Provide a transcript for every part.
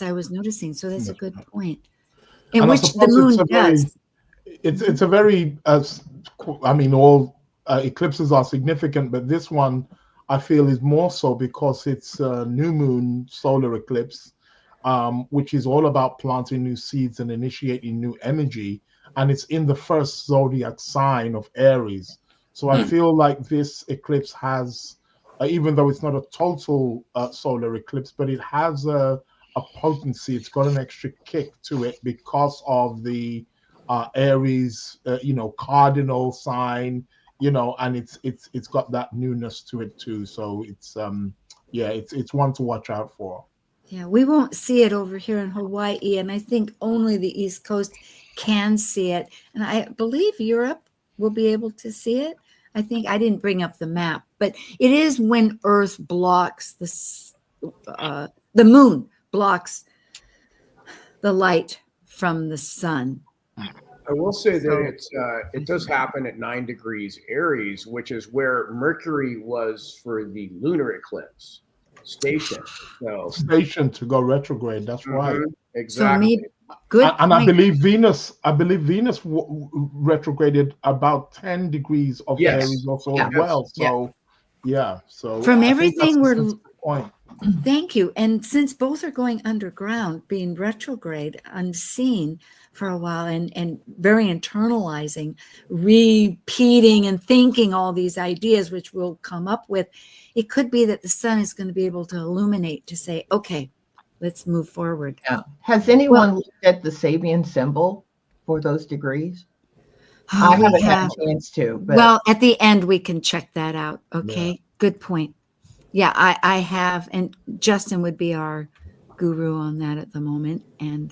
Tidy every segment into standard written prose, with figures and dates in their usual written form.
I was noticing. So that's a good point. In And I which the suppose moon does. it's a very, I mean, all eclipses are significant, but this one I feel is more so because it's a new moon solar eclipse, which is all about planting new seeds and initiating new energy. And it's in the first zodiac sign of Aries. So I feel like this eclipse has, even though it's not a total solar eclipse, but it has a potency. It's got an extra kick to it because of the Aries, cardinal sign, and it's got that newness to it too. So it's one to watch out for. Yeah, we won't see it over here in Hawaii, and I think only the East Coast can see it. And I believe Europe will be able to see it. I think I didn't bring up the map, but it is when Earth blocks the moon blocks the light from the sun. I will say that it does happen at 9 degrees Aries, which is where Mercury was for the lunar eclipse station. So Station to go retrograde. That's right. Exactly. So good. And I believe Venus retrograded about 10 degrees of Aries also as well. So so from I everything we're point. Thank you. And since both are going underground, being retrograde, unseen for a while, and very internalizing, repeating and thinking all these ideas, which we'll come up with, it could be that the sun is going to be able to illuminate to say, okay, let's move forward. Yeah. Has anyone looked at the Sabian symbol for those degrees? I haven't had a chance to. But. Well, at the end, we can check that out. Okay. Yeah. Good point. Yeah, I have, and Justin would be our guru on that at the moment. And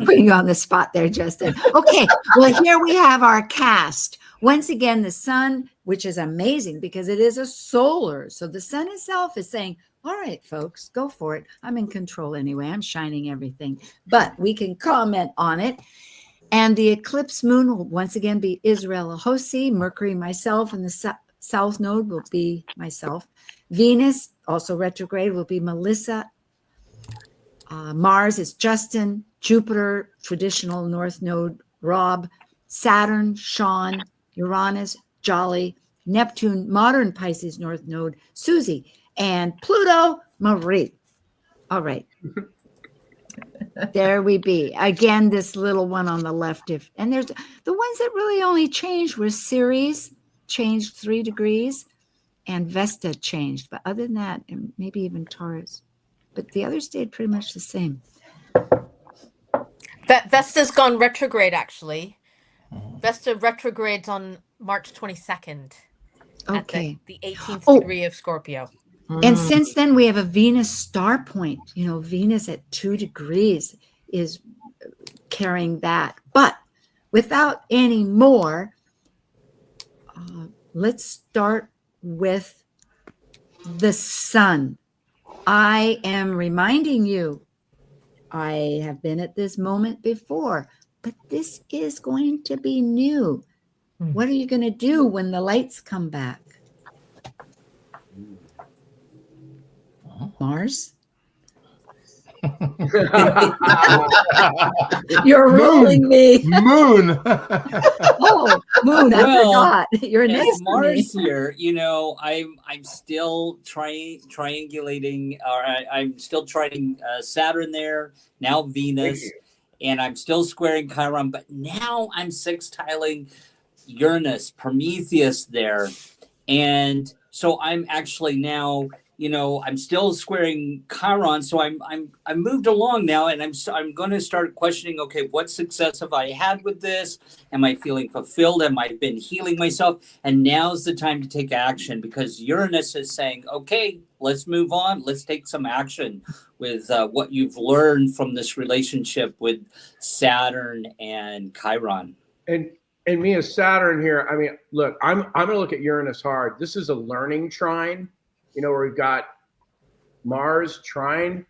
putting you on the spot there, Justin. Okay, well, here we have our cast. Once again, the sun, which is amazing because it is a solar. So the sun itself is saying, all right, folks, go for it. I'm in control anyway. I'm shining everything. But we can comment on it. And the eclipse moon will once again be Israel Ahosi, Mercury, myself, and the South Node will be myself. Venus, also retrograde, will be Melissa. Mars is Justin. Jupiter, traditional North Node, Rob. Saturn, Sean. Uranus, Jolly. Neptune, modern Pisces North Node, Susie. And Pluto, Marie. All right. There we be. Again, this little one on the left. And there's the ones that really only changed were Ceres, changed 3 degrees, and Vesta changed. But other than that, and maybe even Taurus. But the others stayed pretty much the same. Vesta's gone retrograde, actually. Vesta retrogrades on March 22nd. Okay. At the 18th degree of Scorpio. And since then, we have a Venus star point. You know, Venus at 2 degrees is carrying that. But without any more, let's start with the sun. I am reminding you, I have been at this moment before, but this is going to be new. What are you going to do when the lights come back? Mars? You're ruling me. Moon. Oh, moon. I forgot. You're next Mars here. You know, I'm still triangulating. I'm still trying Saturn there. Now Venus, and I'm still squaring Chiron. But now I'm sextiling Uranus, Prometheus there, and so I'm actually now. You know, I'm still squaring Chiron, so I'm moved along now, and I'm going to start questioning. Okay, what success have I had with this? Am I feeling fulfilled? Am I been healing myself? And now's the time to take action because Uranus is saying, okay, let's move on. Let's take some action with what you've learned from this relationship with Saturn and Chiron. And me as Saturn here, I mean, look, I'm going to look at Uranus hard. This is a learning trine. You know, where we've got Mars trine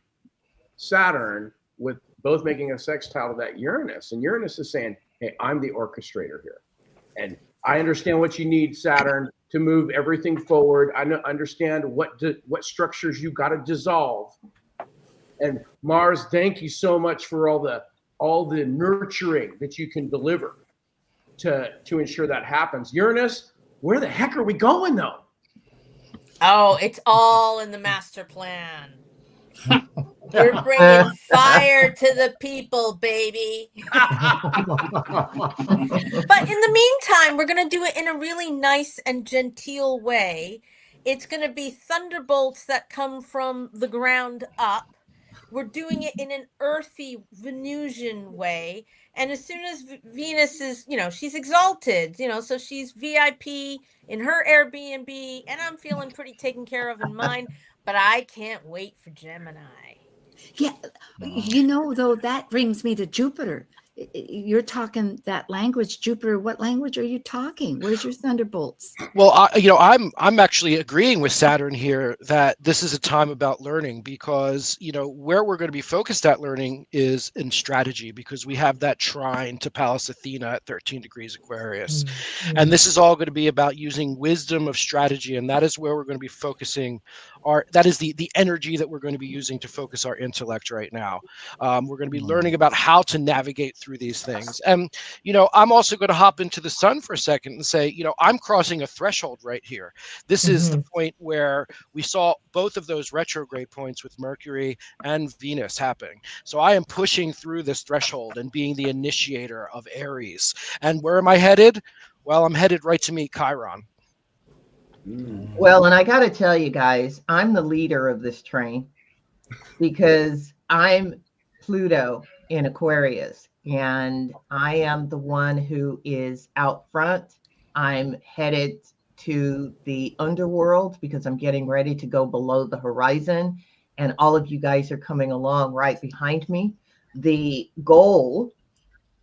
Saturn with both making a sextile to that Uranus. And Uranus is saying, hey, I'm the orchestrator here. And I understand what you need, Saturn, to move everything forward. I understand what structures you got to dissolve And Mars, thank you so much for all the nurturing that you can deliver to ensure that happens. Uranus, where the heck are we going though? Oh, it's all in the master plan. We're bringing fire to the people, baby. But in the meantime, we're going to do it in a really nice and genteel way. It's going to be thunderbolts that come from the ground up. We're doing it in an earthy Venusian way. And as soon as Venus is, she's exalted, so she's VIP in her Airbnb, and I'm feeling pretty taken care of in mine. But I can't wait for Gemini. Yeah, though, that brings me to Jupiter. You're talking that language, Jupiter. What language are you talking? Where's your thunderbolts? Well, I'm actually agreeing with Saturn here that this is a time about learning, because where we're going to be focused at learning is in strategy, because we have that trine to Pallas Athena at 13 degrees Aquarius, and this is all going to be about using wisdom of strategy, and that is where we're going to be focusing that is the energy that we're going to be using to focus our intellect right now. We're going to be learning about how to navigate through these things. And, I'm also going to hop into the sun for a second and say, I'm crossing a threshold right here. This is the point where we saw both of those retrograde points with Mercury and Venus happening. So I am pushing through this threshold and being the initiator of Aries. And where am I headed? Well, I'm headed right to meet Chiron. Well, and I got to tell you guys, I'm the leader of this train because I'm Pluto in Aquarius, and I am the one who is out front. I'm headed to the underworld because I'm getting ready to go below the horizon, and all of you guys are coming along right behind me. The goal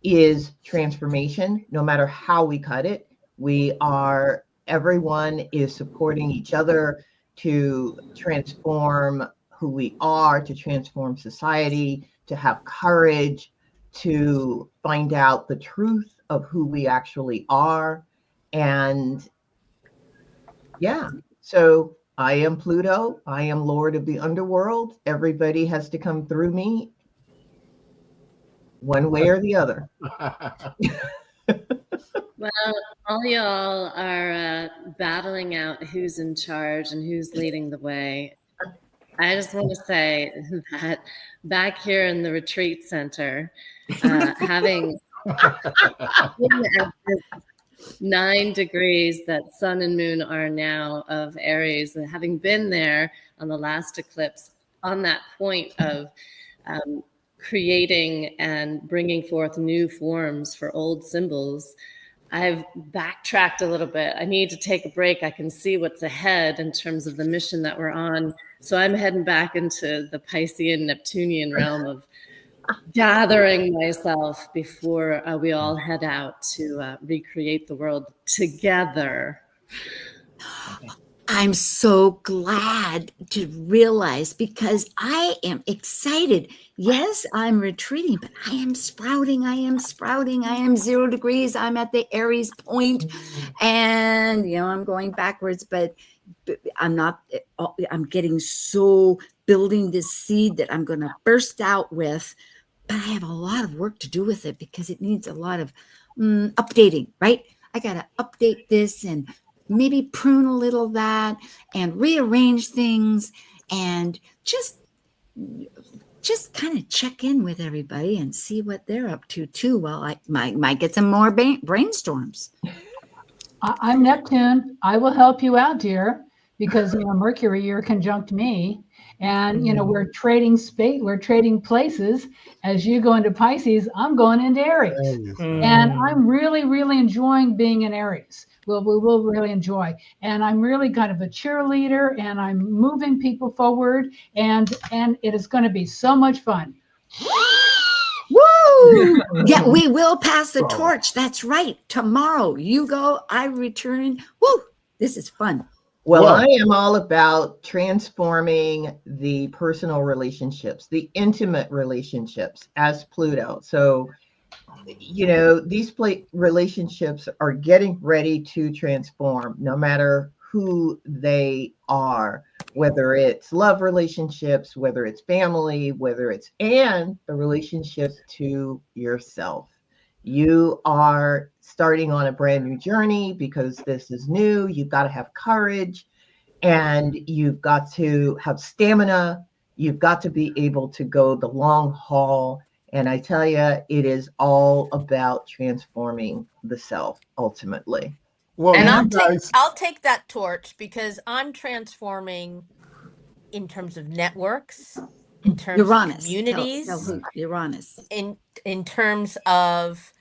is transformation, no matter how we cut it. Everyone is supporting each other to transform who we are, to transform society, to have courage, to find out the truth of who we actually are. And yeah, so I am Pluto. I am Lord of the Underworld. Everybody has to come through me one way or the other. Well, all y'all are battling out who's in charge and who's leading the way. I just want to say that back here in the retreat center, having 9 degrees that sun and moon are now of Aries, and having been there on the last eclipse on that point of creating and bringing forth new forms for old symbols, I've backtracked a little bit. I need to take a break. I can see what's ahead in terms of the mission that we're on. So I'm heading back into the Piscean Neptunian realm of gathering myself before we all head out to recreate the world together. I'm so glad to realize, because I am excited. Yes, I'm retreating, but I am sprouting. I am 0 degrees. I'm at the Aries point, and I'm going backwards, but I'm not. I'm getting so building this seed that I'm going to burst out with, but I have a lot of work to do with it because it needs a lot of updating, right? I got to update this and maybe prune a little of that and rearrange things and just kind of check in with everybody and see what they're up to too. Well, I might get some more brainstorms. I'm Neptune. I will help you out, dear, because Mercury, you're conjunct me, and we're trading space, we're trading places. As you go into Pisces, I'm going into Aries, and I'm really, really enjoying being in Aries. We will really enjoy, and I'm really kind of a cheerleader, and I'm moving people forward, and it is going to be so much fun. Woo! Yeah, we will pass the torch. That's right. Tomorrow you go, I return. Woo! This is fun. Well, I am all about transforming the personal relationships, the intimate relationships as Pluto. So, these relationships are getting ready to transform, no matter who they are, whether it's love relationships, whether it's family, and the relationship to yourself. You are starting on a brand new journey because this is new. You've got to have courage, and you've got to have stamina. You've got to be able to go the long haul. And I tell you, it is all about transforming the self ultimately. Well, And you guys, I'll take that torch, because I'm transforming in terms of networks, in terms Uranus. of communities, Tell who, Uranus. in terms of,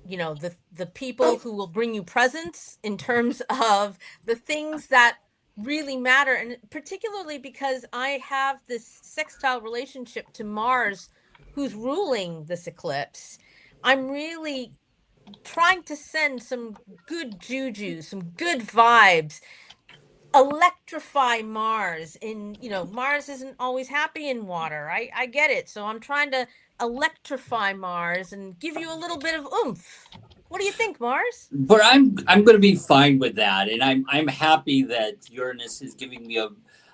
you know, the people who will bring you presents, in terms of the things that really matter, and particularly because I have this sextile relationship to Mars, who's ruling this eclipse. I'm really trying to send some good juju, some good vibes, electrify Mars. In, you know, Mars isn't always happy in water. I get it. So I'm trying to electrify Mars and give you a little bit of oomph. What do you think, Mars? But I'm going to be fine with that, and I'm happy that Uranus is giving me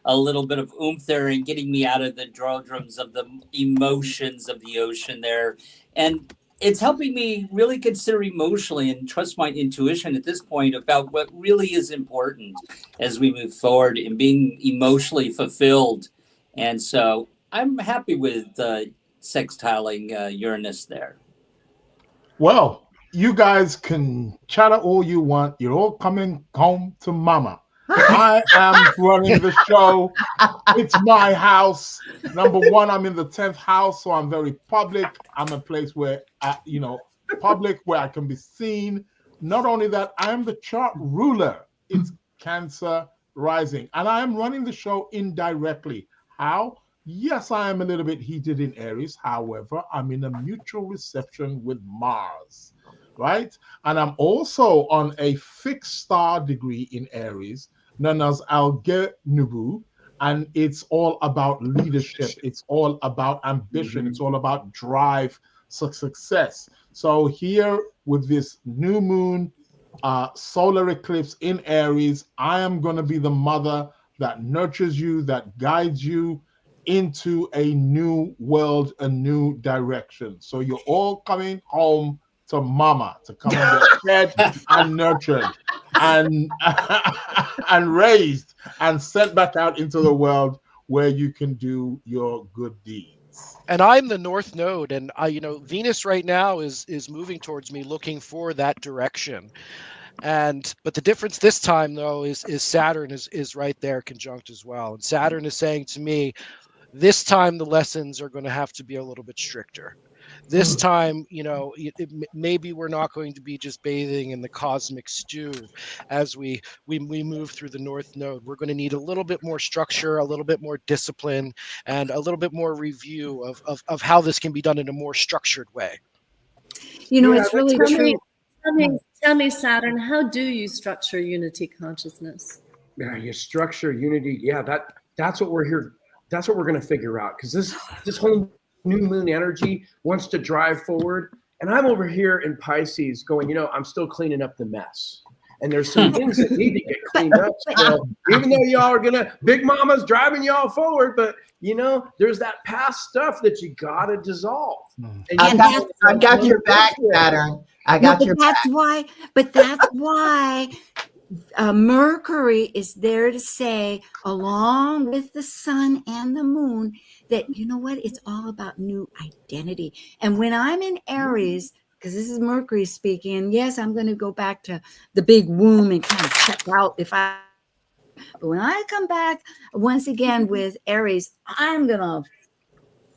a little bit of oomph there and getting me out of the doldrums of the emotions of the ocean there, and it's helping me really consider emotionally and trust my intuition at this point about what really is important as we move forward in being emotionally fulfilled, and so I'm happy with sextiling Uranus there. well, you guys can chatter all you want. You're all coming home to mama. I am running the show. It's my house. Number one, I'm in the 10th house, so I'm very public. I'm a place where, public, where I can be seen. Not only that, I am the chart ruler. It's Cancer rising, and I am running the show indirectly. How? Yes, I am a little bit heated in Aries. However, I'm in a mutual reception with Mars, right? And I'm also on a fixed star degree in Aries, known as Alge Nubu. And it's all about leadership. It's all about ambition. It's all about drive for success. So here with this new moon, solar eclipse in Aries, I am going to be the mother that nurtures you, that guides you into a new world, a new direction. So you're all coming home to mama to come and get fed and nurtured and and raised and sent back out into the world where you can do your good deeds. And I'm the North Node, and Venus right now is moving towards me, looking for that direction. But the difference this time, though, is Saturn is right there conjunct as well. And Saturn is saying to me, this time the lessons are going to have to be a little bit stricter. This time, maybe we're not going to be just bathing in the cosmic stew as we move through the North Node. We're going to need a little bit more structure, a little bit more discipline, and a little bit more review of how this can be done in a more structured way. You know, it's really true. Tell me, Saturn, how do you structure unity consciousness? Yeah, you structure unity. Yeah, that's what we're here. That's what we're going to figure out, because this whole new moon energy wants to drive forward. And I'm over here in Pisces going, I'm still cleaning up the mess. And there's some things that need to get cleaned up still, even though y'all are Big Mama's driving y'all forward. But, there's that past stuff that you got to dissolve. And I got your back, Saturn. I got your back. But that's why Mercury is there to say, along with the sun and the moon, that, you know what, it's all about new identity. And when I'm in Aries, because this is Mercury speaking, and yes, I'm going to go back to the big womb and kind of check out but when I come back once again with Aries, I'm going to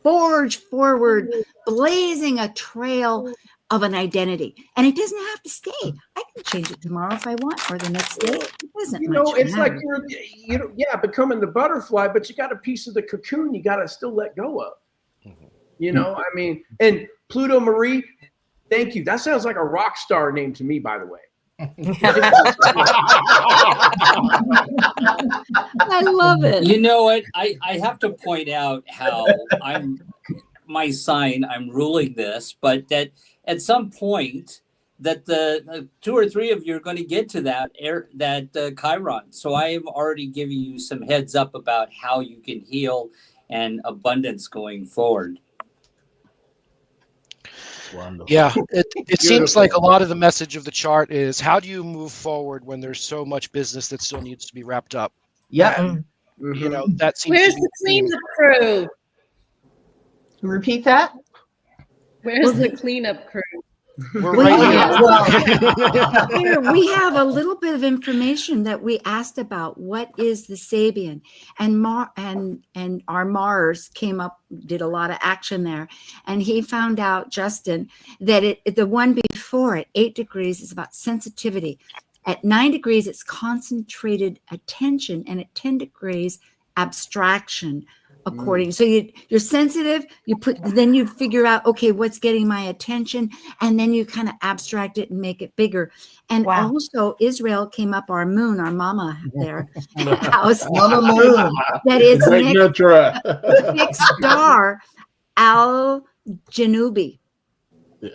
forge forward, blazing a trail of an identity. And it doesn't have to stay. I can change it tomorrow if I want, or the next day. It doesn't it's matter. like you're becoming the butterfly, but you got a piece of the cocoon you got to still let go of. And Pluto Marie, thank you. That sounds like a rock star name to me, by the way. I love it. You know what? I have to point out how I'm ruling this, but that at some point that the 2 or 3 of you are going to get to that Chiron. So I am already giving you some heads up about how you can heal and abundance going forward. Wonderful. Yeah, it seems like a lot of the message of the chart is how do you move forward when there's so much business that still needs to be wrapped up? Yeah. And, you know, that seems Where's to be the cleanup crew? Repeat that. Where's the cleanup crew? We're Well, right yeah. here. Here, we have a little bit of information that we asked about. What is the Sabian? And our Mars came up, did a lot of action there, and he found out, Justin, that the one before it, 8 degrees, is about sensitivity. At 9 degrees, it's concentrated attention, and at 10 degrees, abstraction. According, so you're sensitive. Then you figure out, okay, what's getting my attention, and then you kind of abstract it and make it bigger. And also, Israel came up our moon, our mama there, house, Mama Moon. that is Great nurturer. fixed star, Al Janubi. Yeah.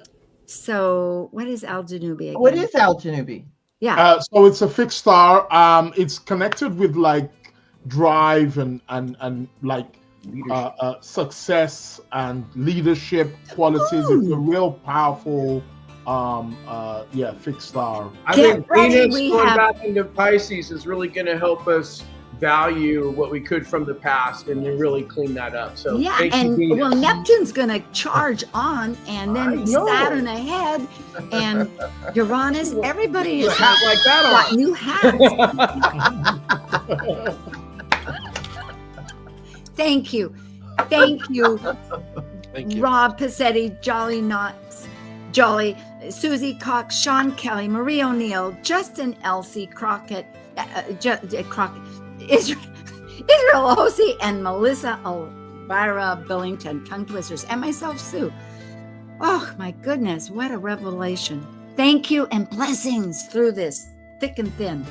So, what is Al Janubi again? What is Al Janubi? Yeah. So it's a fixed star. It's connected with like drive and like success and leadership qualities. It's a real powerful fixed star. I think ready, Venus going back into Pisces is really going to help us value what we could from the past and then really clean that up. So yeah, thank you, and Venus. well, Neptune's going to charge on, and then Saturn ahead, and Uranus. Everybody is hat like that got on. new hats. Thank you, Thank you. Rob Passetti, Jolly Knox, Jolly, Susie Cox, Sean Kelly, Marie O'Neill, Justin Elsie, Crockett, Crockett, Israel Hosey, and Melissa Elvira Billington, Tongue Twisters, and myself, Sue. Oh my goodness, what a revelation. Thank you and blessings through this thick and thin.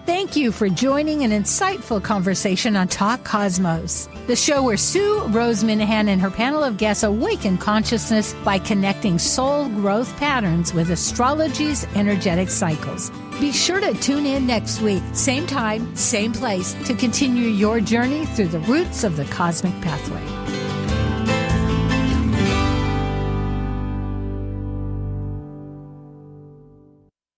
Thank you for joining an insightful conversation on Talk Cosmos, the show where Sue Rose Minahan and her panel of guests awaken consciousness by connecting soul growth patterns with astrology's energetic cycles. Be sure to tune in next week, same time, same place, to continue your journey through the roots of the cosmic pathway.